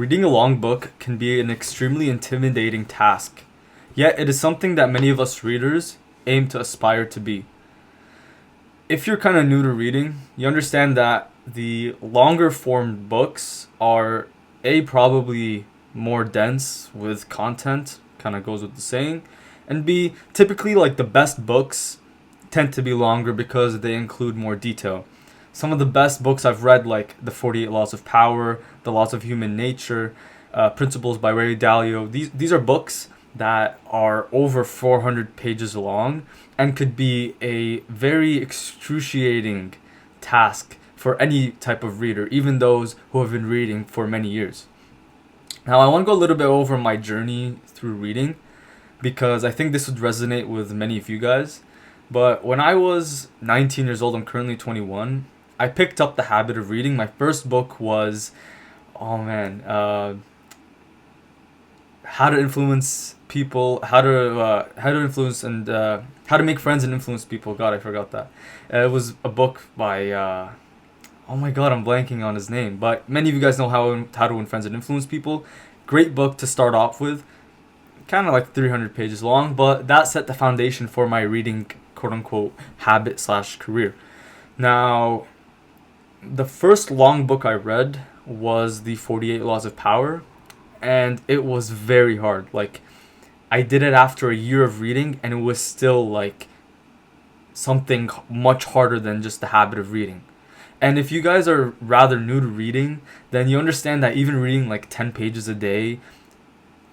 Reading a long book can be an extremely intimidating task, yet it is something that many of us readers aim to aspire to be. If you're kind of new to reading, you understand that the longer form books are probably more dense with content, kind of goes with the saying, and B, typically like the best books tend to be longer because they include more detail. Some of the best books I've read, like The 48 Laws of Power, The Laws of Human Nature, Principles by Ray Dalio, these are books that are over 400 pages long and could be a very excruciating task for any type of reader, even those who have been reading for many years. Now, I want to go a little bit over my journey through reading because I think this would resonate with many of you guys. But when I was 19 years old, I'm currently 21, I picked up the habit of reading. My first book was, How to Influence People, how to influence and how to make friends and influence people. God, I forgot that. It was a book by, oh my God, I'm blanking on his name. But many of you guys know how to win friends and influence people. Great book to start off with. Kind of like 300 pages long, but that set the foundation for my reading, quote unquote, habit slash career. Now, the first long book I read was The 48 Laws of Power, and it was very hard. Like, I did it after a year of reading, and it was still like something much harder than just the habit of reading. And if you guys are rather new to reading, then you understand that even reading like 10 pages a day,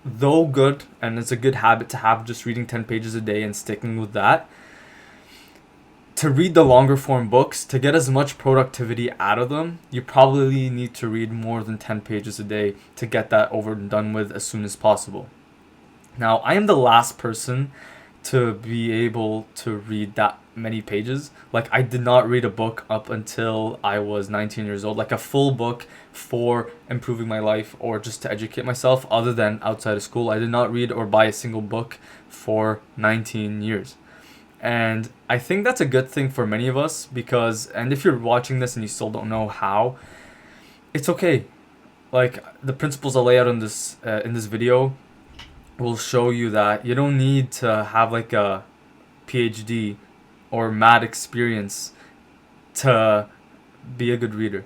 though good, and it's a good habit to have, just reading 10 pages a day and sticking with that, to read the longer form books, to get as much productivity out of them, you probably need to read more than 10 pages a day to get that over and done with as soon as possible. Now, I am the last person to be able to read that many pages. Like, I did not read a book up until I was 19 years old, like a full book for improving my life or just to educate myself other than outside of school. I did not read or buy a single book for 19 years. And I think that's a good thing for many of us because, and if you're watching this and you still don't know how, it's okay. Like, the principles I lay out in this video will show you that you don't need to have like a PhD or mad experience to be a good reader.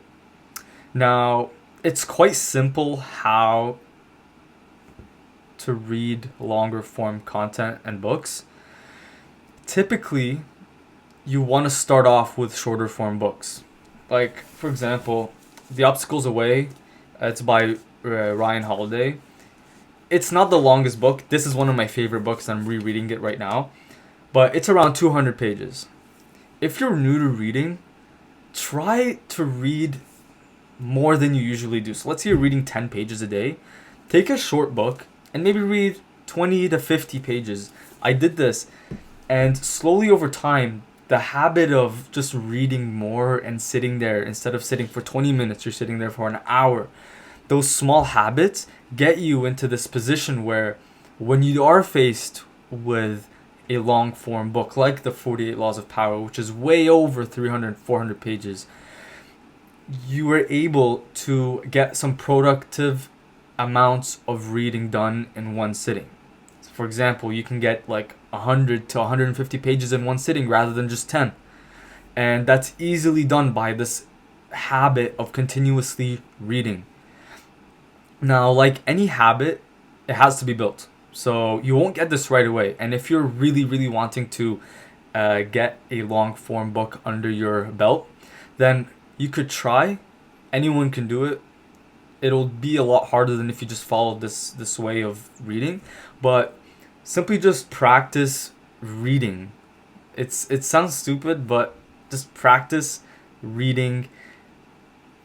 Now, it's quite simple how to read longer form content and books. Typically, you want to start off with shorter form books. Like, for example, The Obstacles Away, it's by Ryan Holiday. It's not the longest book. This is one of my favorite books. I'm rereading it right now. But it's around 200 pages. If you're new to reading, try to read more than you usually do. So let's say you're reading 10 pages a day. Take a short book and maybe read 20 to 50 pages. I did this. And slowly over time, the habit of just reading more and sitting there, instead of sitting for 20 minutes, you're sitting there for an hour. Those small habits get you into this position where when you are faced with a long form book like The 48 Laws of Power, which is way over 300, 400 pages, you are able to get some productive amounts of reading done in one sitting. For example, you can get like 100 to 150 pages in one sitting rather than just 10. And that's easily done by this habit of continuously reading. Now, like any habit, it has to be built. So you won't get this right away. And if you're really, really wanting to get a long form book under your belt, then you could try. Anyone can do it. It'll be a lot harder than if you just follow this way of reading. But simply just practice reading. It sounds stupid, but just practice reading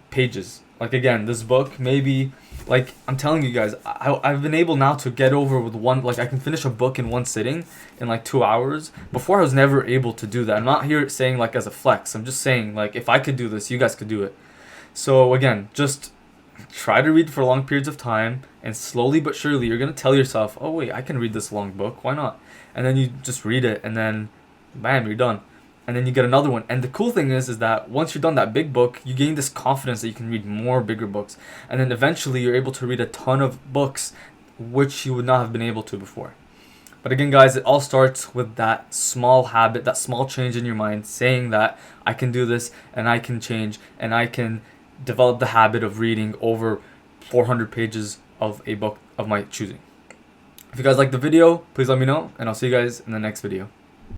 pages. Like, again, this book, maybe, like, I'm telling you guys, I've been able now to get over with one, like, I can finish a book in one sitting in like 2 hours. Before, I was never able to do that. I'm not here saying like as a flex. I'm just saying, like, if I could do this, you guys could do it. So again, just try to read for long periods of time, and slowly but surely you're going to tell yourself, oh wait, I can read this long book, why not? And then you just read it, and then bam, you're done. and then you get another one. And the cool thing is that once you're done that big book, you gain this confidence that you can read more bigger books, and then eventually you're able to read a ton of books which you would not have been able to before. But again, guys, it all starts with that small habit, that small change in your mind, saying that I can do this and I can change and I can develop the habit of reading over 400 pages of a book of my choosing. If you guys like the video, please let me know, and I'll see you guys in the next video.